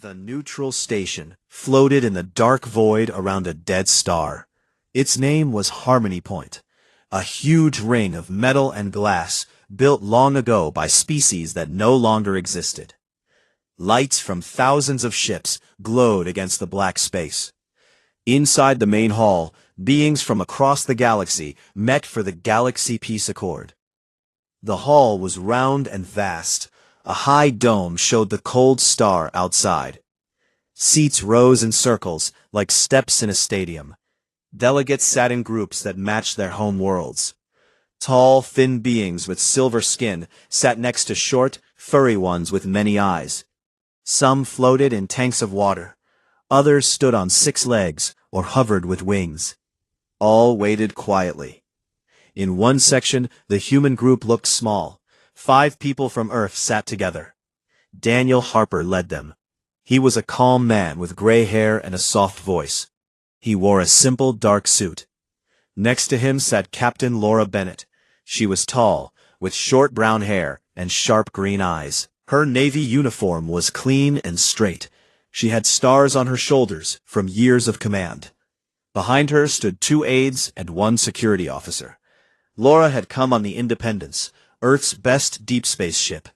The neutral station floated in the dark void around a dead star. Its name was Harmony Point, a huge ring of metal and glass built long ago by species that no longer existed. Lights from thousands of ships glowed against the black space. Inside the main hall, beings from across the galaxy met for the Galaxy Peace Accord. The hall was round and vast. A high dome showed the cold star outside. Seats rose in circles like steps in a stadium. Delegates sat in groups that matched their home worlds. Tall, thin beings with silver skin sat next to short, furry ones with many eyes. Some floated in tanks of water. Others stood on 6 legs or hovered with wings. All waited quietly. In one section, the human group looked small. 5 people from Earth sat together. Daniel Harper led them. He was a calm man with gray hair and a soft voice. He wore a simple dark suit. Next to him sat Captain Laura Bennett. She was tall, with short brown hair and sharp green eyes. Her Navy uniform was clean and straight. She had stars on her shoulders from years of command. Behind her stood 2 aides and 1 security officer. Laura had come on the Independence, Earth's best deep space ship.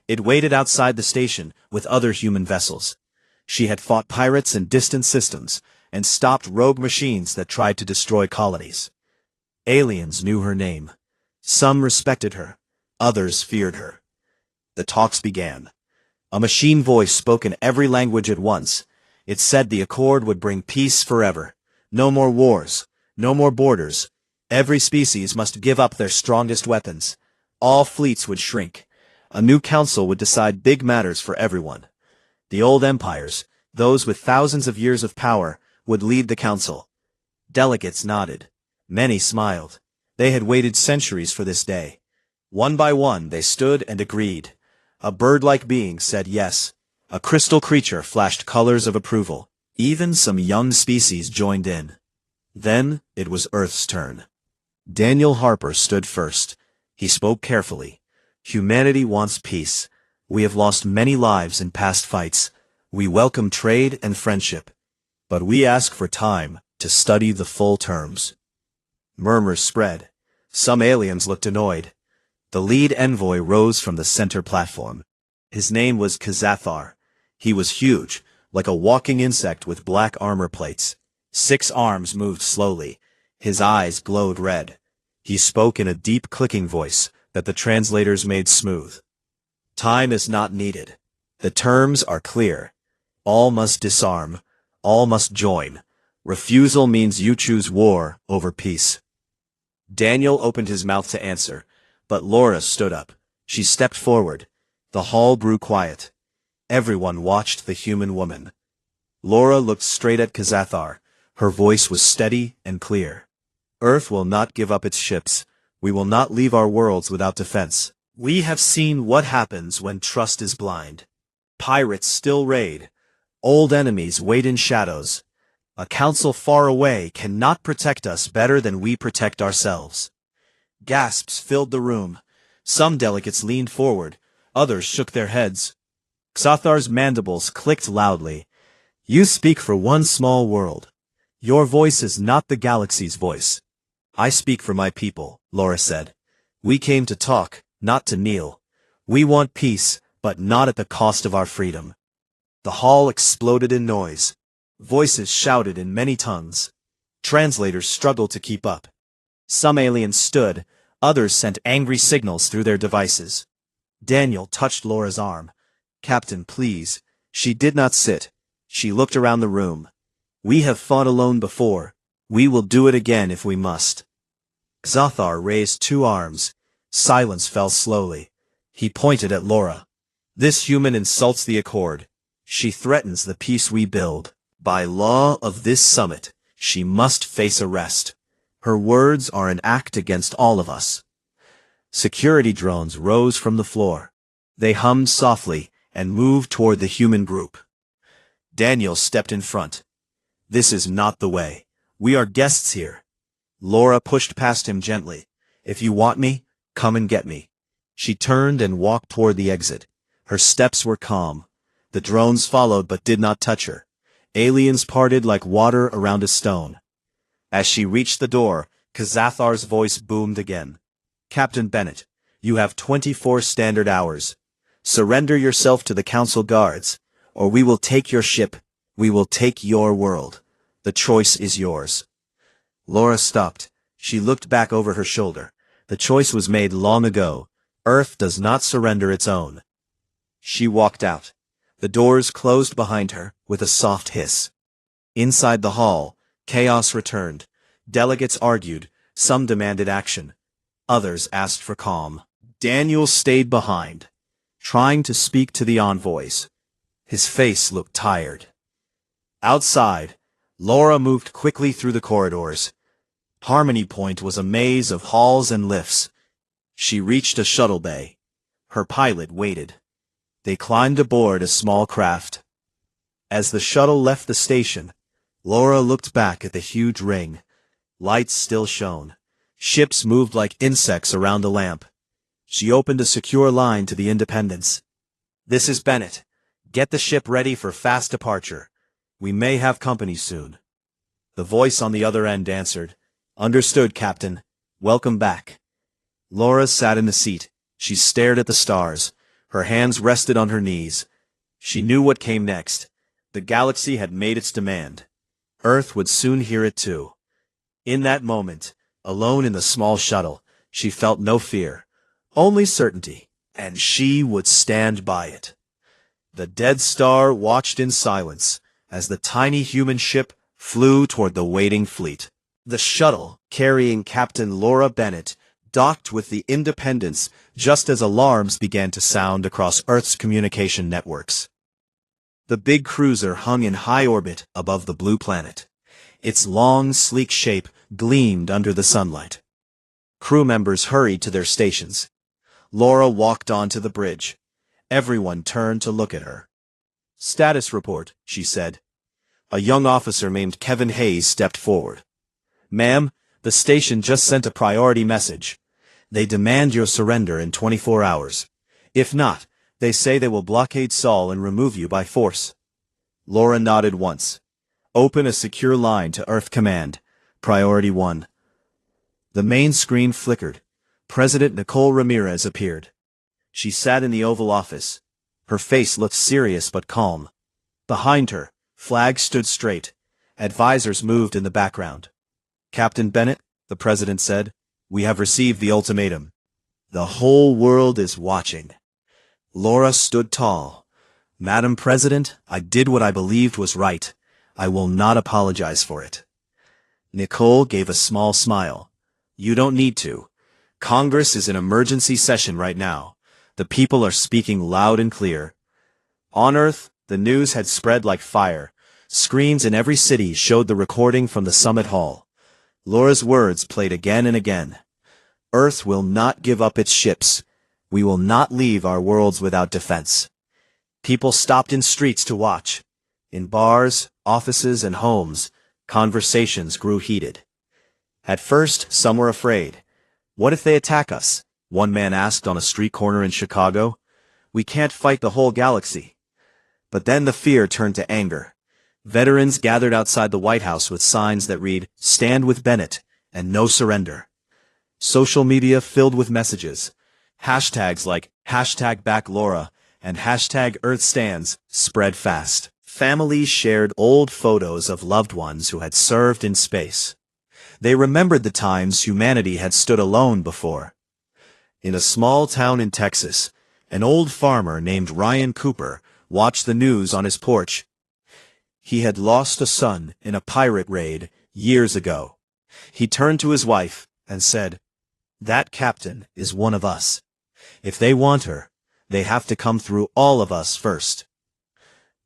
It waited outside the station with other human vessels. She had fought pirates in distant systems and stopped rogue machines that tried to destroy colonies. Aliens knew her name. Some respected her. Others feared her. The talks began. A machine voice spoke in every language at once. It said the Accord would bring peace forever. No more wars. No more borders. Every species must give up their strongest weapons. All fleets would shrink. A new council would decide big matters for everyone. The old empires, those with thousands of years of power, would lead the council. Delegates nodded. Many smiled. They had waited centuries for this day. One by one they stood and agreed. A bird-like being said yes. A crystal creature flashed colors of approval. Even some young species joined in. Then it was Earth's turn. Daniel Harper stood first. He spoke carefully. Humanity wants peace. We have lost many lives in past fights. We welcome trade and friendship. But we ask for time to study the full terms. Murmurs spread. Some aliens looked annoyed. The lead envoy rose from the center platform. His name was Kazathar. He was huge, like a walking insect with black armor plates. 6 arms moved slowly. His eyes glowed red. He spoke in a deep clicking voice that the translators made smooth. Time is not needed. The terms are clear. All must disarm. All must join. Refusal means you choose war over peace. Daniel opened his mouth to answer, but Laura stood up. She stepped forward. The hall grew quiet. Everyone watched the human woman. Laura looked straight at Kazathar. Her voice was steady and clear. Earth will not give up its ships. We will not leave our worlds without defense. We have seen what happens when trust is blind. Pirates still raid. Old enemies wait in shadows. A council far away cannot protect us better than we protect ourselves. Gasps filled the room. Some delegates leaned forward. Others shook their heads. Xathar's mandibles clicked loudly. You speak for one small world. Your voice is not the galaxy's voice. I speak for my people, Laura said. We came to talk, not to kneel. We want peace, but not at the cost of our freedom. The hall exploded in noise. Voices shouted in many tongues. Translators struggled to keep up. Some aliens stood, others sent angry signals through their devices. Daniel touched Laura's arm. Captain, please. She did not sit. She looked around the room. We have fought alone before. We will do it again if we must. Xathar raised 2 arms. Silence fell slowly. He pointed at Laura. This human insults the Accord. She threatens the peace we build. By law of this summit, she must face arrest. Her words are an act against all of us. Security drones rose from the floor. They hummed softly and moved toward the human group. Daniel stepped in front. This is not the way. We are guests here. Laura pushed past him gently. If you want me, come and get me. She turned and walked toward the exit. Her steps were calm. The drones followed but did not touch her. Aliens parted like water around a stone. As she reached the door, Kazathar's voice boomed again. Captain Bennett, you have 24 standard hours. Surrender yourself to the Council guards, or we will take your ship. We will take your world. The choice is yours. Laura stopped. She looked back over her shoulder. The choice was made long ago. Earth does not surrender its own. She walked out. The doors closed behind her with a soft hiss. Inside the hall, chaos returned. Delegates argued. Some demanded action. Others asked for calm. Daniel stayed behind, trying to speak to the envoys. His face looked tired. Outside, Laura moved quickly through the corridors. Harmony Point was a maze of halls and lifts. She reached a shuttle bay. Her pilot waited. They climbed aboard a small craft. As the shuttle left the station, Laura looked back at the huge ring. Lights still shone. Ships moved like insects around a lamp. She opened a secure line to the Independence. This is Bennett. Get the ship ready for fast departure. We may have company soon. The voice on the other end answered. Understood, Captain. Welcome back. Laura sat in the seat. She stared at the stars. Her hands rested on her knees. She knew what came next. The galaxy had made its demand. Earth would soon hear it too. In that moment, alone in the small shuttle, she felt no fear, only certainty, and she would stand by it. The dead star watched in silence as the tiny human ship flew toward the waiting fleet. The shuttle, carrying Captain Laura Bennett, docked with the Independence just as alarms began to sound across Earth's communication networks. The big cruiser hung in high orbit above the blue planet. Its long, sleek shape gleamed under the sunlight. Crew members hurried to their stations. Laura walked onto the bridge. Everyone turned to look at her. Status report, she said. A young officer named Kevin Hayes stepped forward. Ma'am, the station just sent a priority message. They demand your surrender in 24 hours. If not, they say they will blockade Sol and remove you by force. Laura nodded once. Open a secure line to Earth Command. Priority 1. The main screen flickered. President Nicole Ramirez appeared. She sat in the Oval Office. Her face looked serious but calm. Behind her, flags stood straight. Advisors moved in the background. Captain Bennett, the president said, we have received the ultimatum. The whole world is watching. Laura stood tall. Madam President, I did what I believed was right. I will not apologize for it. Nicole gave a small smile. You don't need to. Congress is in emergency session right now. The people are speaking loud and clear. On Earth, the news had spread like fire. Screens in every city showed the recording from the summit hall. Laura's words played again and again. Earth will not give up its ships. We will not leave our worlds without defense. People stopped in streets to watch. In bars, offices, and homes, conversations grew heated. At first, some were afraid. What if they attack us? One man asked on a street corner in Chicago. We can't fight the whole galaxy. But then the fear turned to anger. Veterans gathered outside the White House with signs that read, Stand with Bennett, and No Surrender. Social media filled with messages. Hashtags like #BackLaura and #EarthStands spread fast. Families shared old photos of loved ones who had served in space. They remembered the times humanity had stood alone before. In a small town in Texas, an old farmer named Ryan Cooper watched the news on his porch. He had lost a son in a pirate raid years ago. He turned to his wife and said, That captain is one of us. If they want her, they have to come through all of us first.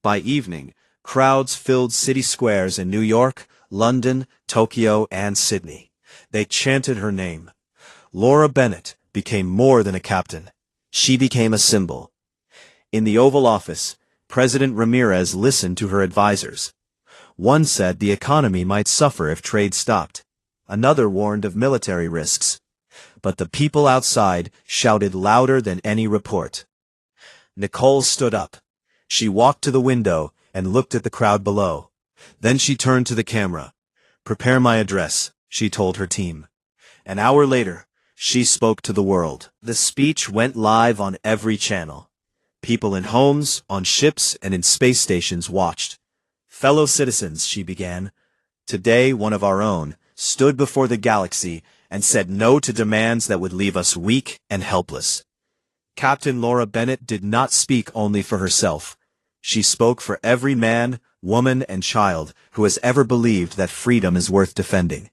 By evening, crowds filled city squares in New York, London, Tokyo, and Sydney. They chanted her name. Laura Bennett became more than a captain. She became a symbol. In the Oval Office, President Ramirez listened to her advisors. One said the economy might suffer if trade stopped. Another warned of military risks. But the people outside shouted louder than any report. Nicole stood up. She walked to the window and looked at the crowd below. Then she turned to the camera. "Prepare my address," she told her team. An hour later, she spoke to the world. The speech went live on every channel. People in homes, on ships, and in space stations watched. "Fellow citizens," she began. "Today, one of our own stood before the galaxy and said no to demands that would leave us weak and helpless." Captain Laura Bennett did not speak only for herself. She spoke for every man, woman, and child who has ever believed that freedom is worth defending.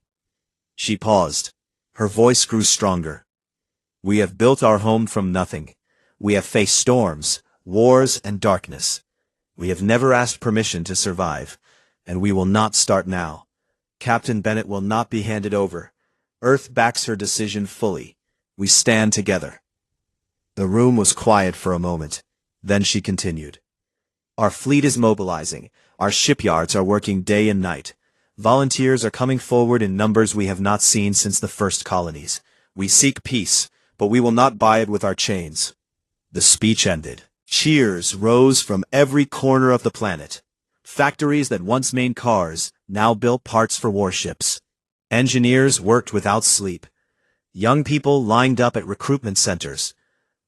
She paused. Her voice grew stronger. "We have built our home from nothing. We have faced storms, wars, and darkness. We have never asked permission to survive, and we will not start now. Captain Bennett will not be handed over. Earth backs her decision fully. We stand together." The room was quiet for a moment. Then she continued. "Our fleet is mobilizing. Our shipyards are working day and night. Volunteers are coming forward in numbers we have not seen since the first colonies. We seek peace, but we will not buy it with our chains." The speech ended. Cheers rose from every corner of the planet. Factories that once made cars now built parts for warships. Engineers worked without sleep. Young people lined up at recruitment centers.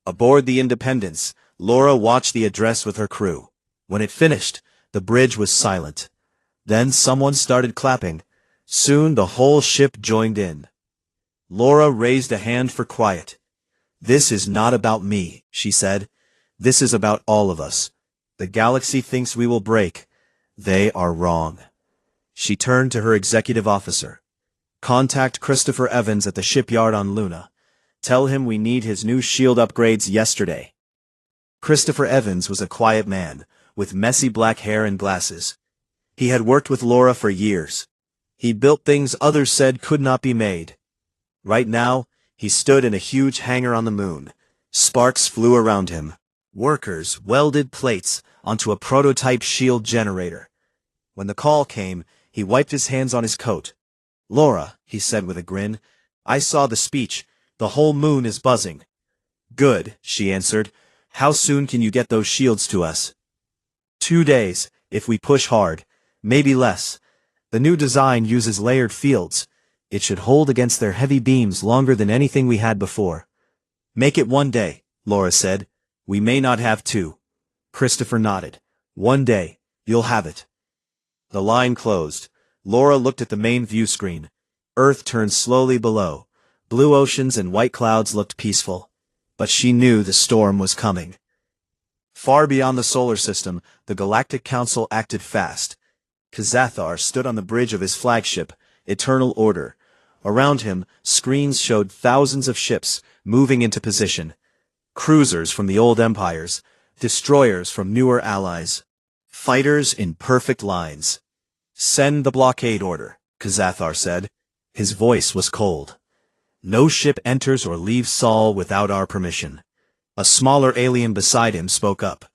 Aboard the Independence, Laura watched the address with her crew. When it finished, the bridge was silent. Then someone started clapping. Soon the whole ship joined in. Laura raised a hand for quiet. "This is not about me," she said. "This is about all of us. The galaxy thinks we will break. They are wrong." She turned to her executive officer. "Contact Christopher Evans at the shipyard on Luna. Tell him we need his new shield upgrades yesterday." Christopher Evans was a quiet man, with messy black hair and glasses. He had worked with Laura for years. He built things others said could not be made. Right now, he stood in a huge hangar on the moon. Sparks flew around him. Workers welded plates onto a prototype shield generator. When the call came, he wiped his hands on his coat. "Laura," he said with a grin, "I saw the speech. The whole moon is buzzing." "Good," she answered. "How soon can you get those shields to us?" 2 days, if we push hard. Maybe less. The new design uses layered fields. It should hold against their heavy beams longer than anything we had before. "Make it 1 day," Laura said. "We may not have 2. Christopher nodded. "1 day. You'll have it." The line closed. Laura looked at the main view screen. Earth turned slowly below. Blue oceans and white clouds looked peaceful. But she knew the storm was coming. Far beyond the solar system, the Galactic Council acted fast. Kazathar stood on the bridge of his flagship, Eternal Order. Around him, screens showed thousands of ships moving into position. Cruisers from the old empires, destroyers from newer allies. Fighters in perfect lines. "Send the blockade order," Kazathar said. His voice was cold. "No ship enters or leaves Sol without our permission." A smaller alien beside him spoke up.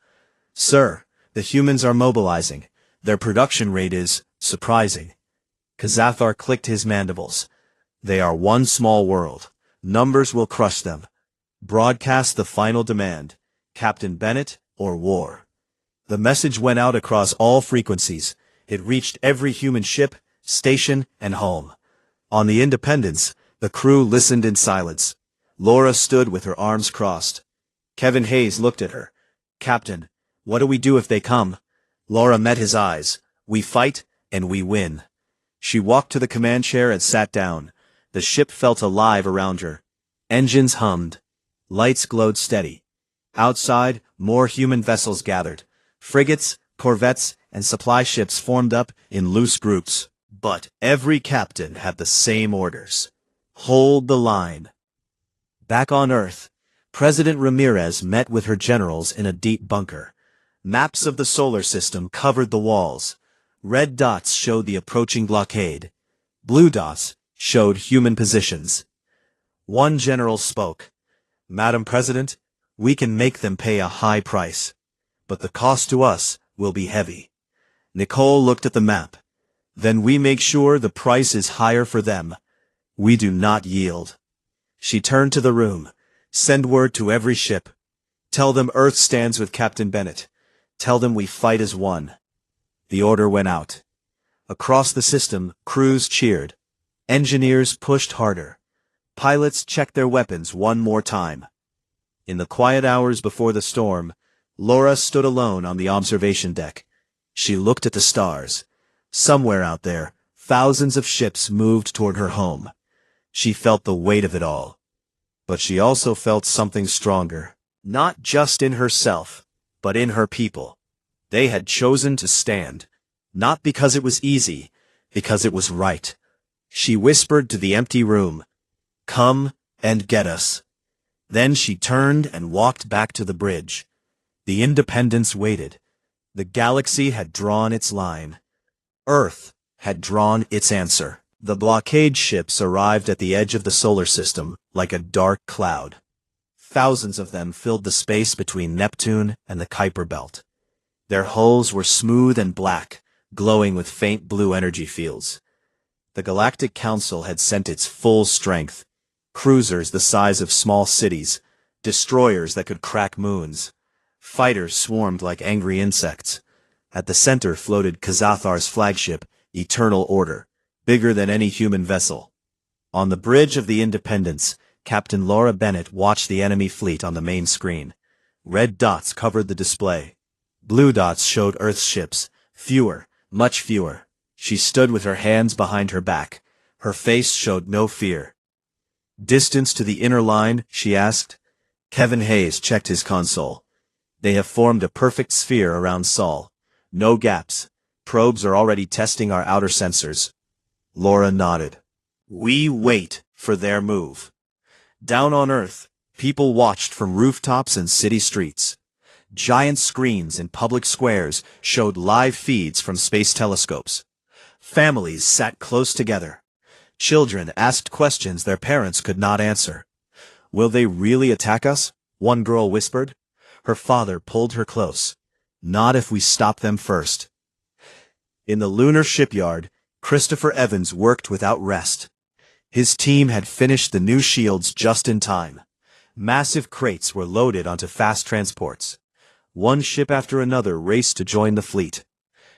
"Sir, the humans are mobilizing. Their production rate is surprising." Kazathar clicked his mandibles. "They are one small world. Numbers will crush them. Broadcast the final demand. Captain Bennett or war." The message went out across all frequencies. It reached every human ship, station, and home. On the Independence, the crew listened in silence. Laura stood with her arms crossed. Kevin Hayes looked at her. "Captain, what do we do if they come?" Laura met his eyes. "We fight, and we win." She walked to the command chair and sat down. The ship felt alive around her. Engines hummed. Lights glowed steady. Outside, more human vessels gathered. Frigates, corvettes, and supply ships formed up in loose groups. But every captain had the same orders. Hold the line. Back on Earth, President Ramirez met with her generals in a deep bunker. Maps of the solar system covered the walls. Red dots showed the approaching blockade. Blue dots showed human positions. One general spoke. "Madam President, we can make them pay a high price. But the cost to us will be heavy." Nicole looked at the map. "Then we make sure the price is higher for them. We do not yield." She turned to the room. "Send word to every ship. Tell them Earth stands with Captain Bennett. Tell them we fight as one. The order went out. Across the system, crews cheered. Engineers pushed harder. Pilots checked their weapons one more time. In the quiet hours before the storm, Laura stood alone on the observation deck. She looked at the stars. Somewhere out there, thousands of ships moved toward her home. She felt the weight of it all. But she also felt something stronger. Not just in herself, but in her people. They had chosen to stand. Not because it was easy, because it was right. She whispered to the empty room, "Come and get us." Then she turned and walked back to the bridge. The Independence waited. The galaxy had drawn its line. Earth had drawn its answer. The blockade ships arrived at the edge of the solar system like a dark cloud. Thousands of them filled the space between Neptune and the Kuiper Belt. Their hulls were smooth and black, glowing with faint blue energy fields. The Galactic Council had sent its full strength. Cruisers the size of small cities, destroyers that could crack moons. Fighters swarmed like angry insects. At the center floated Kazathar's flagship, Eternal Order, bigger than any human vessel. On the bridge of the Independence, Captain Laura Bennett watched the enemy fleet on the main screen. Red dots covered the display. Blue dots showed Earth's ships, fewer, much fewer. She stood with her hands behind her back. Her face showed no fear. "Distance to the inner line?" she asked. Kevin Hayes checked his console. "They have formed a perfect sphere around Sol. No gaps. Probes are already testing our outer sensors." Laura nodded. "We wait for their move." Down on Earth, people watched from rooftops and city streets. Giant screens in public squares showed live feeds from space telescopes. Families sat close together. Children asked questions their parents could not answer. "Will they really attack us?" one girl whispered. Her father pulled her close. "Not if we stop them first." In the lunar shipyard, Christopher Evans worked without rest. His team had finished the new shields just in time. Massive crates were loaded onto fast transports. One ship after another raced to join the fleet.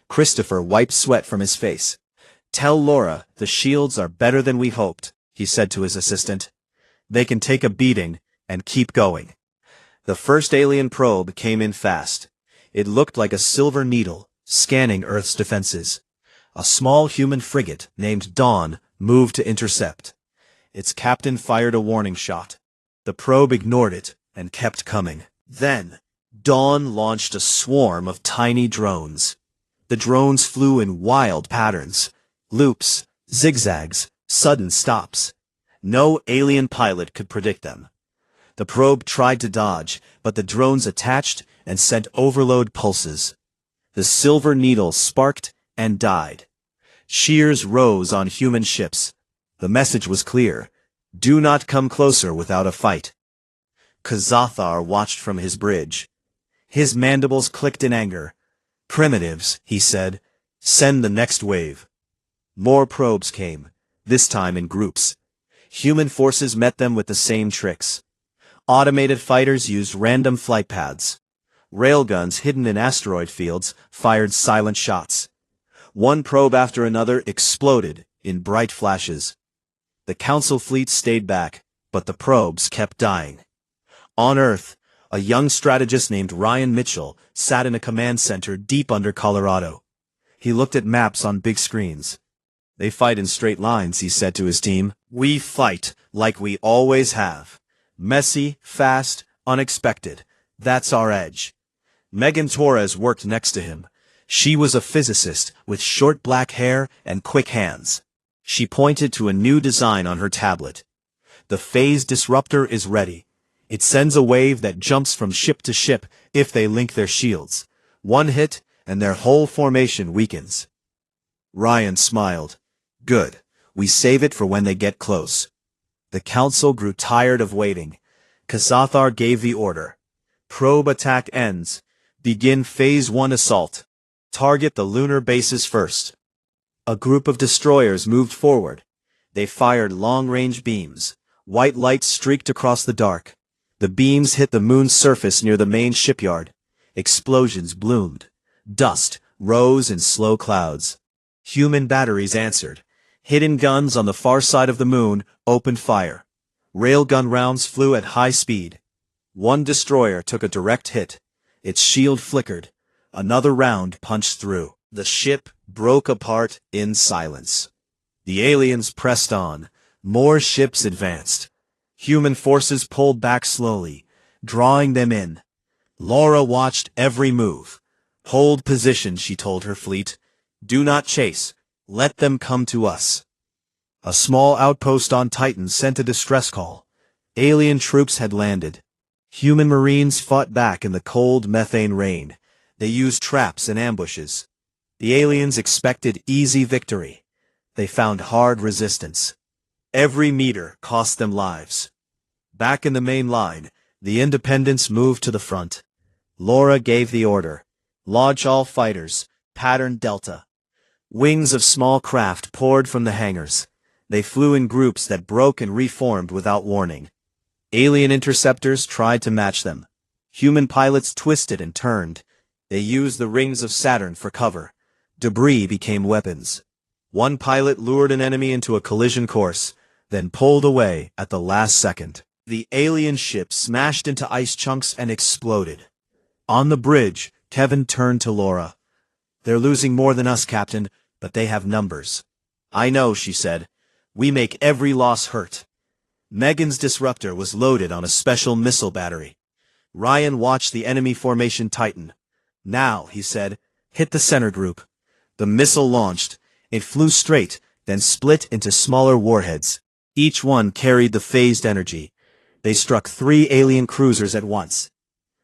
Christopher wiped sweat from his face. "Tell Laura the shields are better than we hoped," he said to his assistant. "They can take a beating and keep going." The first alien probe came in fast. It looked like a silver needle, scanning Earth's defenses. A small human frigate named Dawn moved to intercept. Its captain fired a warning shot. The probe ignored it and kept coming. Then, Dawn launched a swarm of tiny drones. The drones flew in wild patterns. Loops, zigzags, sudden stops. No alien pilot could predict them. The probe tried to dodge, but the drones attached and sent overload pulses. The silver needle sparked and died. Shears rose on human ships. The message was clear: do not come closer without a fight. Kazathar watched from his bridge. His mandibles clicked in anger. "Primitives," he said. "Send the next wave." More probes came, this time in groups. Human forces met them with the same tricks. Automated fighters used random flight paths. Railguns hidden in asteroid fields fired silent shots. One probe after another exploded in bright flashes. The Council fleet stayed back, but the probes kept dying. On Earth, a young strategist named Ryan Mitchell sat in a command center deep under Colorado. He looked at maps on big screens. "They fight in straight lines," he said to his team. "We fight like we always have. Messy, fast, unexpected. That's our edge." Megan Torres worked next to him. She was a physicist with short black hair and quick hands. She pointed to a new design on her tablet. "The phase disruptor is ready. It sends a wave that jumps from ship to ship if they link their shields. One hit, and their whole formation weakens." Ryan smiled. "Good. We save it for when they get close." The Council grew tired of waiting. Kazathar gave the order. "Probe attack ends. Begin Phase 1 assault. Target the lunar bases first." A group of destroyers moved forward. They fired long-range beams. White light streaked across the dark. The beams hit the moon's surface near the main shipyard. Explosions bloomed. Dust rose in slow clouds. Human batteries answered. Hidden guns on the far side of the moon opened fire. Railgun rounds flew at high speed. One destroyer took a direct hit. Its shield flickered. Another round punched through. The ship broke apart in silence. The aliens pressed on. More ships advanced. Human forces pulled back slowly, drawing them in. Laura watched every move. Hold position, she told her fleet. Do not chase. Let them come to us. A small outpost on Titan sent a distress call. Alien troops had landed. Human marines fought back in the cold methane rain. They used traps and ambushes. The aliens expected easy victory. They found hard resistance. Every meter cost them lives. Back in the main line, the Independents moved to the front. Laura gave the order. Launch all fighters, pattern Delta. Wings of small craft poured from the hangars. They flew in groups that broke and reformed without warning. Alien interceptors tried to match them. Human pilots twisted and turned. They used the rings of Saturn for cover. Debris became weapons. One pilot lured an enemy into a collision course, then pulled away at the last second. The alien ship smashed into ice chunks and exploded. On the bridge, Kevin turned to Laura. They're losing more than us, Captain, but they have numbers. I know, she said. We make every loss hurt. Megan's disruptor was loaded on a special missile battery. Ryan watched the enemy formation tighten. Now, he said, hit the center group. The missile launched. It flew straight, then split into smaller warheads. Each one carried the phased energy. They struck 3 alien cruisers at once.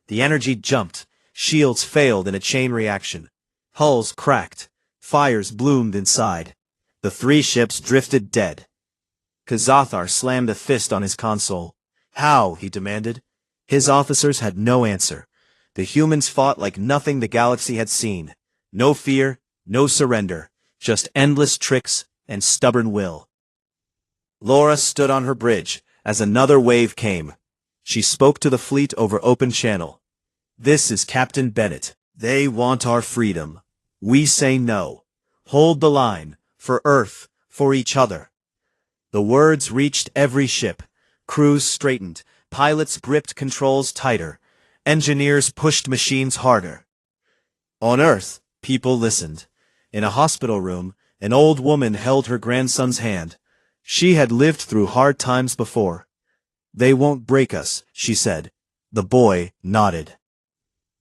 The energy jumped. Shields failed in a chain reaction. Hulls cracked. Fires bloomed inside. The 3 ships drifted dead. Kazathar slammed a fist on his console. How? He demanded. His officers had no answer. The humans fought like nothing the galaxy had seen. No fear, no surrender, just endless tricks and stubborn will. Laura stood on her bridge as another wave came. She spoke to the fleet over open channel. This is Captain Bennett. They want our freedom. We say no. Hold the line. For Earth. For each other. The words reached every ship. Crews straightened. Pilots gripped controls tighter. Engineers pushed machines harder. On Earth, people listened. In a hospital room, an old woman held her grandson's hand. She had lived through hard times before. They won't break us, she said. The boy nodded.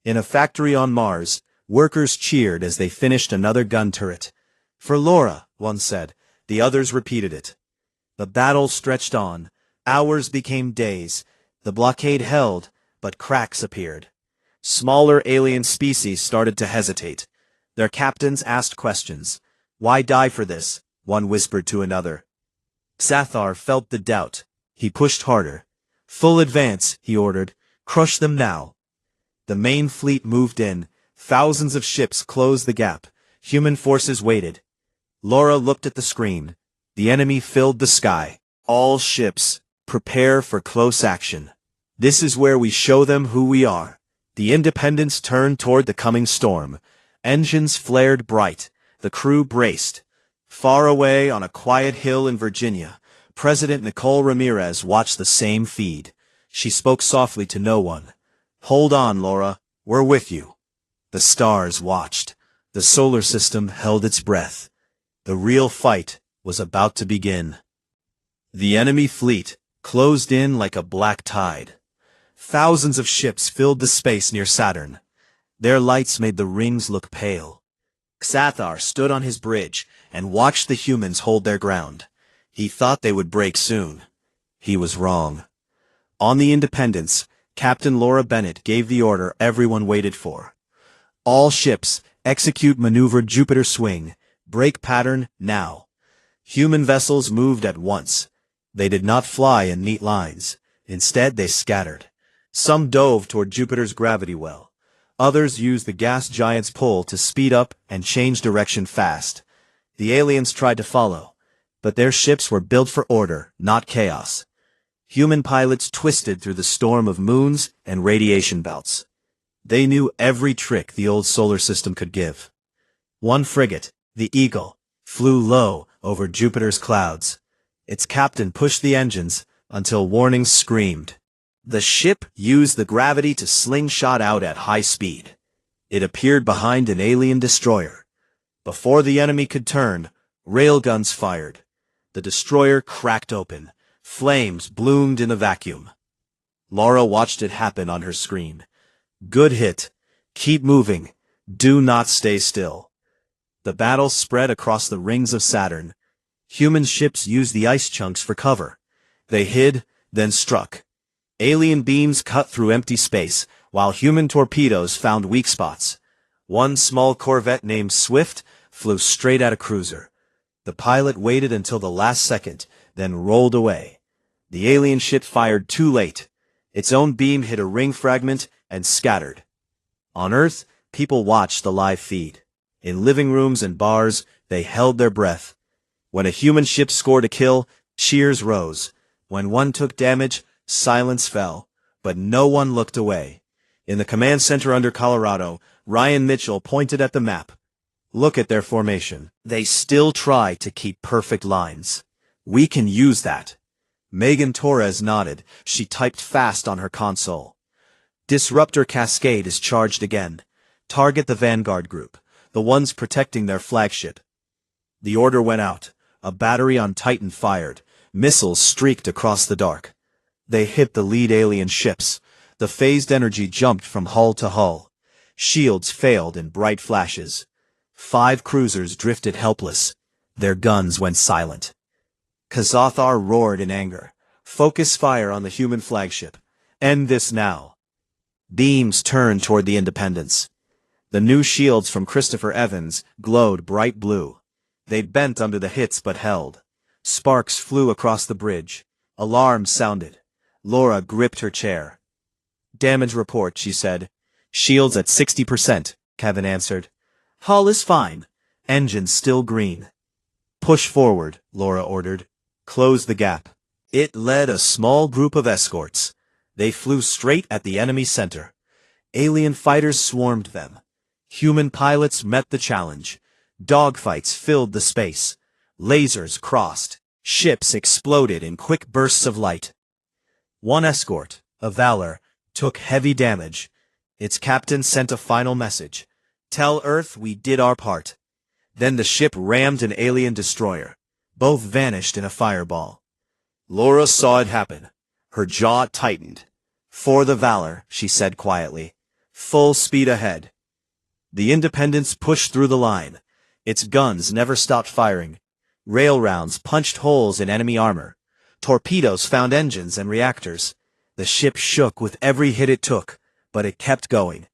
In a factory on Mars, workers cheered as they finished another gun turret. For Laura, one said. The others repeated it. The battle stretched on. Hours became days. The blockade held, but cracks appeared. Smaller alien species started to hesitate. Their captains asked questions. Why die for this? One whispered to another. Xathar felt the doubt. He pushed harder. Full advance, he ordered. Crush them now. The main fleet moved in. Thousands of ships closed the gap. Human forces waited. Laura looked at the screen. The enemy filled the sky. All ships, prepare for close action. This is where we show them who we are. The Independents turned toward the coming storm. Engines flared bright. The crew braced. Far away on a quiet hill in Virginia, President Nicole Ramirez watched the same feed. She spoke softly to no one. Hold on, Laura. We're with you. The stars watched. The solar system held its breath. The real fight was about to begin. The enemy fleet closed in like a black tide. Thousands of ships filled the space near Saturn. Their lights made the rings look pale. Xathar stood on his bridge and watched the humans hold their ground. He thought they would break soon. He was wrong. On the Independence, Captain Laura Bennett gave the order everyone waited for. All ships, execute maneuver Jupiter Swing. Break pattern, now. Human vessels moved at once. They did not fly in neat lines. Instead, they scattered. Some dove toward Jupiter's gravity well. Others used the gas giant's pull to speed up and change direction fast. The aliens tried to follow, but their ships were built for order, not chaos. Human pilots twisted through the storm of moons and radiation belts. They knew every trick the old solar system could give. One frigate, the Eagle, flew low over Jupiter's clouds. Its captain pushed the engines until warnings screamed. The ship used the gravity to slingshot out at high speed. It appeared behind an alien destroyer. Before the enemy could turn, railguns fired. The destroyer cracked open. Flames bloomed in the vacuum. Laura watched it happen on her screen. Good hit. Keep moving. Do not stay still. The battle spread across the rings of Saturn. Human ships used the ice chunks for cover. They hid, then struck. Alien beams cut through empty space, while human torpedoes found weak spots. One small corvette named Swift flew straight at a cruiser. The pilot waited until the last second, then rolled away. The alien ship fired too late. Its own beam hit a ring fragment and scattered. On Earth, people watched the live feed. In living rooms and bars, they held their breath. When a human ship scored a kill, cheers rose. When one took damage, silence fell. But no one looked away. In the command center under Colorado, Ryan Mitchell pointed at the map. Look at their formation. They still try to keep perfect lines. We can use that. Megan Torres nodded. She typed fast on her console. Disruptor Cascade is charged again. Target the Vanguard group, the ones protecting their flagship. The order went out. A battery on Titan fired. Missiles streaked across the dark. They hit the lead alien ships. The phased energy jumped from hull to hull. Shields failed in bright flashes. 5 cruisers drifted helpless. Their guns went silent. Kazathar roared in anger. Focus fire on the human flagship. End this now. Beams turned toward the Independence. The new shields from Christopher Evans glowed bright blue. They bent under the hits but held. Sparks flew across the bridge. Alarms sounded. Laura gripped her chair. Damage report, she said. Shields at 60%, Kevin answered. Hull is fine. Engine still green. Push forward, Laura ordered. Close the gap. It led a small group of escorts. They flew straight at the enemy center. Alien fighters swarmed them. Human pilots met the challenge. Dogfights filled the space. Lasers crossed. Ships exploded in quick bursts of light. One escort, a Valor, took heavy damage. Its captain sent a final message. Tell Earth we did our part. Then the ship rammed an alien destroyer. Both vanished in a fireball. Laura saw it happen. Her jaw tightened. For the Valor, she said quietly. Full speed ahead. The Independence pushed through the line. Its guns never stopped firing. Rail rounds punched holes in enemy armor. Torpedoes found engines and reactors. The ship shook with every hit it took, but it kept going.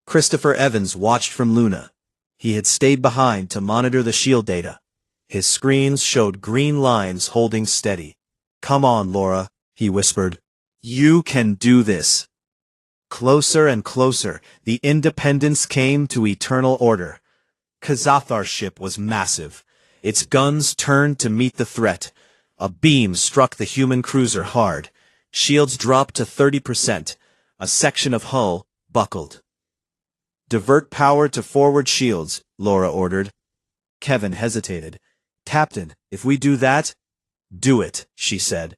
Christopher Evans watched from Luna. He had stayed behind to monitor the shield data. His screens showed green lines holding steady. Come on, Laura, he whispered. You can do this. Closer and closer, the Independence came to eternal order. Kazathar's ship was massive. Its guns turned to meet the threat. A beam struck the human cruiser hard. Shields dropped to 30%. A section of hull buckled. Divert power to forward shields, Laura ordered. Kevin hesitated. Captain, if we do that? Do it, she said.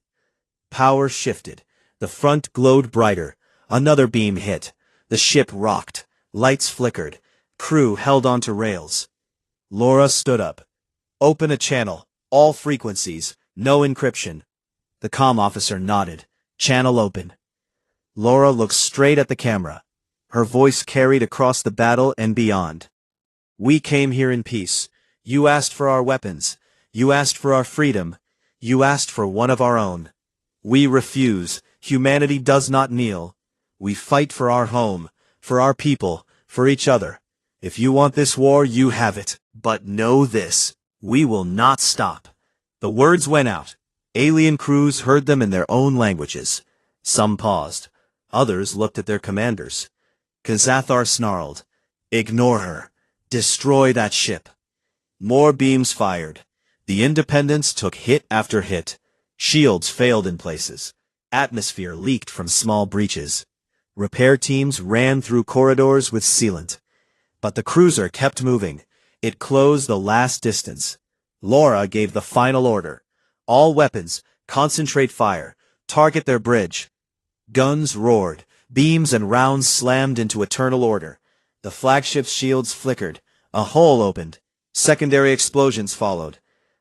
Power shifted. The front glowed brighter. Another beam hit. The ship rocked. Lights flickered. Crew held onto rails. Laura stood up. Open a channel. All frequencies. No encryption. The comm officer nodded. Channel open. Laura looked straight at the camera. Her voice carried across the battle and beyond. We came here in peace. You asked for our weapons. You asked for our freedom. You asked for one of our own. We refuse. Humanity does not kneel. We fight for our home, for our people, for each other. If you want this war, you have it. But know this. We will not stop. The words went out. Alien crews heard them in their own languages. Some paused. Others looked at their commanders. Kazathar snarled. Ignore her. Destroy that ship. More beams fired. The Independence took hit after hit. Shields failed in places. Atmosphere leaked from small breaches. Repair teams ran through corridors with sealant. But the cruiser kept moving. It closed the last distance. Laura gave the final order. All weapons, concentrate fire, target their bridge. Guns roared, beams and rounds slammed into eternal order. The flagship's shields flickered. A hole opened. Secondary explosions followed.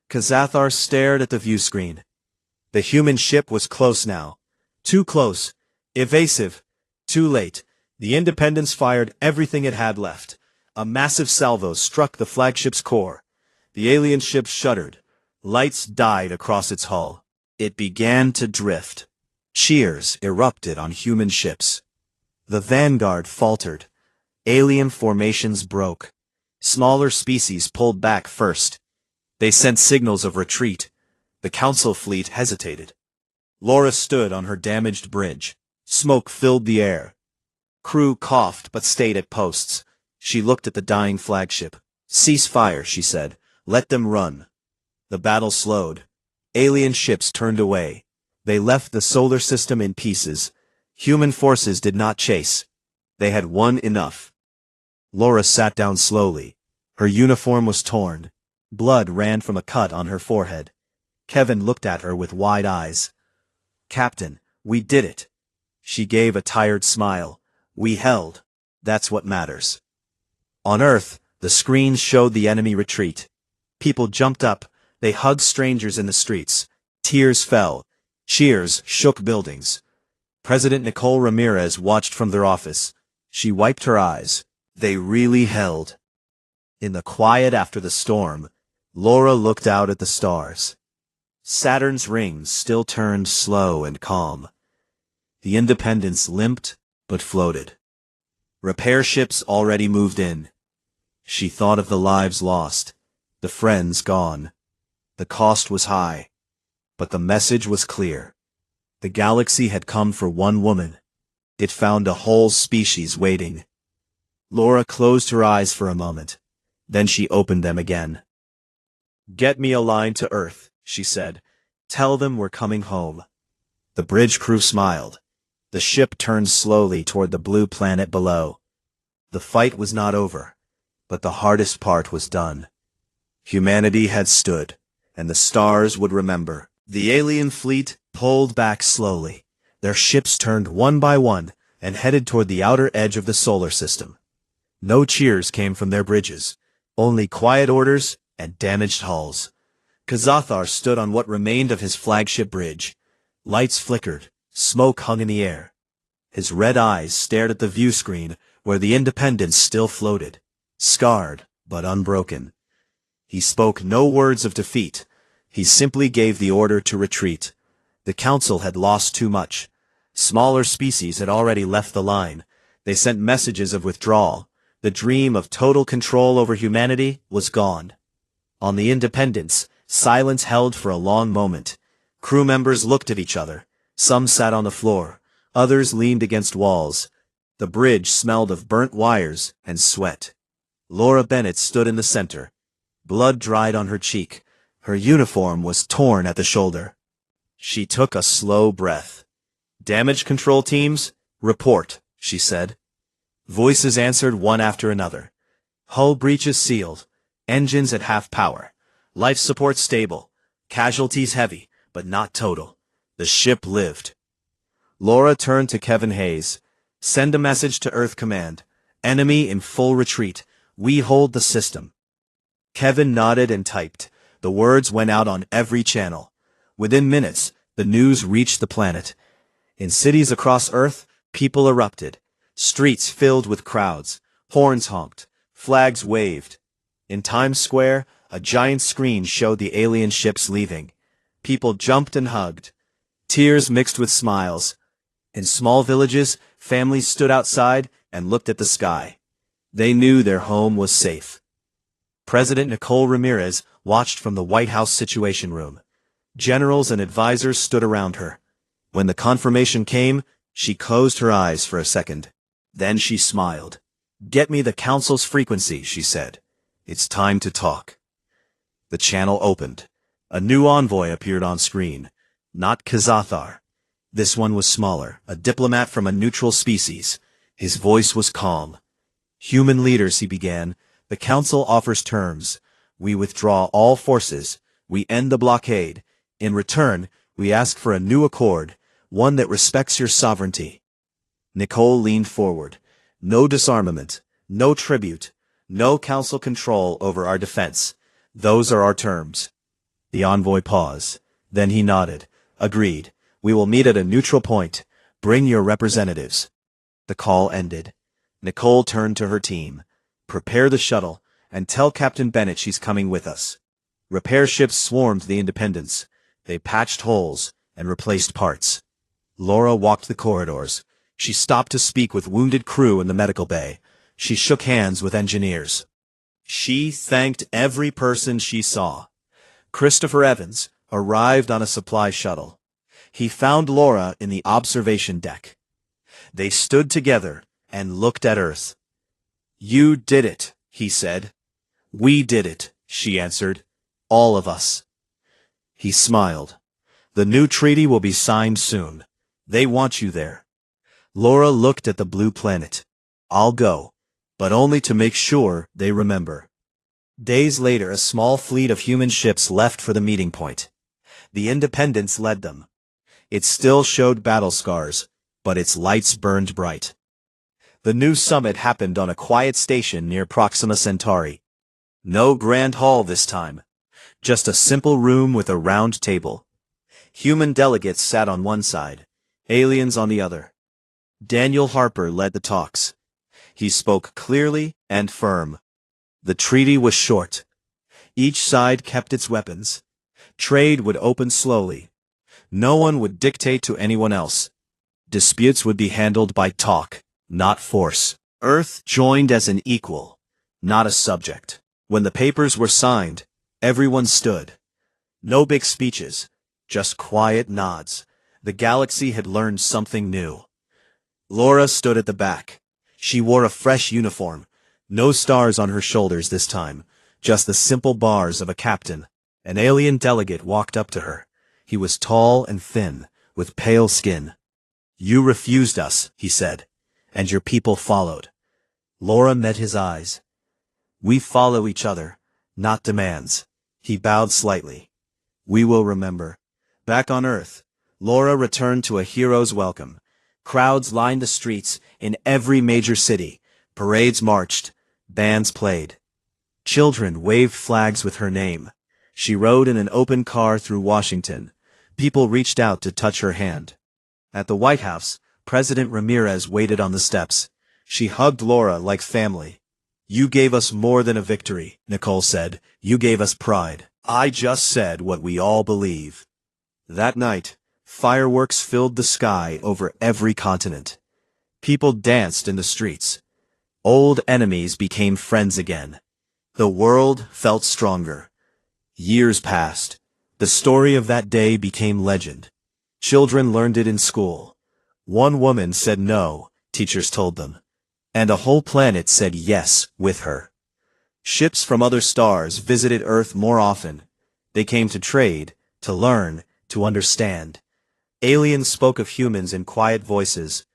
Kazathar stared at the view screen. The human ship was close now. Too close. Evasive. Too late. The Independence fired everything it had left. A massive salvo struck the flagship's core. The alien ship shuddered. Lights died across its hull. It began to drift. Cheers erupted on human ships. The Vanguard faltered. Alien formations broke. Smaller species pulled back first. They sent signals of retreat. The Council fleet hesitated. Laura stood on her damaged bridge. Smoke filled the air. Crew coughed but stayed at posts. She looked at the dying flagship. "Cease fire," she said. "Let them run." The battle slowed. Alien ships turned away. They left the solar system in pieces. Human forces did not chase. They had won enough. Laura sat down slowly. Her uniform was torn. Blood ran from a cut on her forehead. Kevin looked at her with wide eyes. "Captain, we did it." She gave a tired smile. "We held. That's what matters." On Earth, the screens showed the enemy retreat. People jumped up. They hugged strangers in the streets. Tears fell. Cheers shook buildings. President Nicole Ramirez watched from their office. She wiped her eyes. They really held. In the quiet after the storm, Laura looked out at the stars. Saturn's rings still turned slow and calm. The Independence limped but floated. Repair ships already moved in. She thought of the lives lost, the friends gone. The cost was high, but the message was clear. The galaxy had come for one woman. It found a whole species waiting. Laura closed her eyes for a moment. Then she opened them again. "Get me a line to Earth," she said. "Tell them we're coming home." The bridge crew smiled. The ship turned slowly toward the blue planet below. The fight was not over, but the hardest part was done. Humanity had stood, and the stars would remember. The alien fleet pulled back slowly. Their ships turned one by one and headed toward the outer edge of the solar system. No cheers came from their bridges, only quiet orders and damaged hulls. Kazathar stood on what remained of his flagship bridge. Lights flickered, smoke hung in the air. His red eyes stared at the view screen where the Independence still floated, scarred but unbroken. He spoke no words of defeat. He simply gave the order to retreat. The Council had lost too much. Smaller species had already left the line. They sent messages of withdrawal. The dream of total control over humanity was gone. On the Independence, silence held for a long moment. Crew members looked at each other. Some sat on the floor. Others leaned against walls. The bridge smelled of burnt wires and sweat. Laura Bennett stood in the center. Blood dried on her cheek. Her uniform was torn at the shoulder. She took a slow breath. "Damage control teams, report," she said. Voices answered one after another. "Hull breaches sealed. Engines at half power. Life support stable. Casualties heavy, but not total. The ship lived." Laura turned to Kevin Hayes. "Send a message to Earth Command. Enemy in full retreat. We hold the system." Kevin nodded and typed. The words went out on every channel. Within minutes, the news reached the planet. In cities across Earth, people erupted. Streets filled with crowds. Horns honked. Flags waved. In Times Square, a giant screen showed the alien ships leaving. People jumped and hugged. Tears mixed with smiles. In small villages, families stood outside and looked at the sky. They knew their home was safe. President Nicole Ramirez watched from the White House Situation Room. Generals and advisors stood around her. When the confirmation came, she closed her eyes for a second. Then she smiled. "Get me the Council's frequency," she said. "It's time to talk." The channel opened. A new envoy appeared on screen. Not Kazathar. This one was smaller, a diplomat from a neutral species. His voice was calm. Human leaders, he began, the Council offers terms. We withdraw all forces. We end the blockade. In return, we ask for a new accord, one that respects your sovereignty. Nicole leaned forward. No disarmament, no tribute, no Council control over our defense. Those are our terms. The envoy paused. Then he nodded. Agreed. We will meet at a neutral point. Bring your representatives. The call ended. Nicole turned to her team. Prepare the shuttle, and tell Captain Bennett she's coming with us. Repair ships swarmed the Independence. They patched holes and replaced parts. Laura walked the corridors. She stopped to speak with wounded crew in the medical bay. She shook hands with engineers. She thanked every person she saw. Christopher Evans arrived on a supply shuttle. He found Laura in the observation deck. They stood together and looked at Earth. You did it, he said. We did it, she answered. All of us. He smiled. The new treaty will be signed soon. They want you there. Laura looked at the blue planet. I'll go, but only to make sure they remember. Days later, a small fleet of human ships left for the meeting point. The Independence led them. It still showed battle scars, but its lights burned bright. The new summit happened on a quiet station near Proxima Centauri. No grand hall this time. Just a simple room with a round table. Human delegates sat on one side, aliens on the other. Daniel Harper led the talks. He spoke clearly and firm. The treaty was short. Each side kept its weapons. Trade would open slowly. No one would dictate to anyone else. Disputes would be handled by talk, not force. Earth joined as an equal, not a subject. When the papers were signed, everyone stood. No big speeches, just quiet nods. The galaxy had learned something new. Laura stood at the back. She wore a fresh uniform. No stars on her shoulders this time, just the simple bars of a captain. An alien delegate walked up to her. He was tall and thin, with pale skin. You refused us, he said, and your people followed. Laura met his eyes. We follow each other, not demands. He bowed slightly. We will remember. Back on Earth, Laura returned to a hero's welcome. Crowds lined the streets in every major city. Parades marched. Bands played. Children waved flags with her name. She rode in an open car through Washington. People reached out to touch her hand. At the White House, President Ramirez waited on the steps. She hugged Laura like family. You gave us more than a victory, Nicole said. You gave us pride. I just said what we all believe. That night, fireworks filled the sky over every continent. People danced in the streets. Old enemies became friends again. The world felt stronger. Years passed. The story of that day became legend. Children learned it in school. One woman said no, teachers told them. And a whole planet said yes with her. Ships from other stars visited Earth more often. They came to trade, to learn, to understand. Aliens spoke of humans in quiet voices.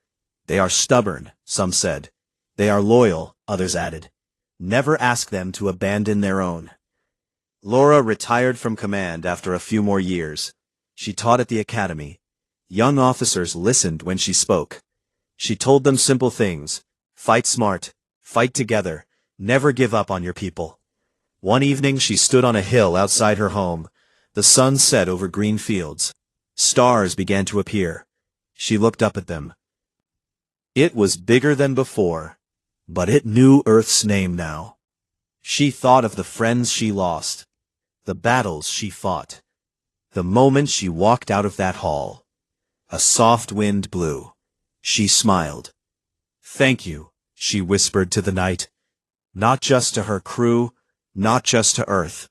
They are stubborn, some said. They are loyal, others added. Never ask them to abandon their own. Laura retired from command after a few more years. She taught at the academy. Young officers listened when she spoke. She told them simple things. Fight smart. Fight together. Never give up on your people. One evening she stood on a hill outside her home. The sun set over green fields. Stars began to appear. She looked up at them. It was bigger than before, but it knew Earth's name now. She thought of the friends she lost, the battles she fought, the moment she walked out of that hall. A soft wind blew. She smiled. Thank you, she whispered to the night. Not just to her crew, not just to Earth.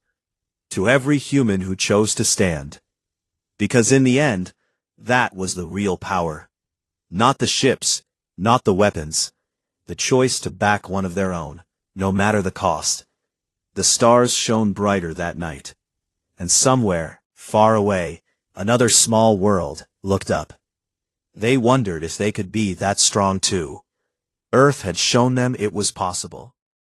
To every human who chose to stand. Because in the end, that was the real power. Not the ships, not the weapons. The choice to back one of their own, no matter the cost. The stars shone brighter that night. And somewhere, far away, another small world looked up. They wondered if they could be that strong too. Earth had shown them it was possible.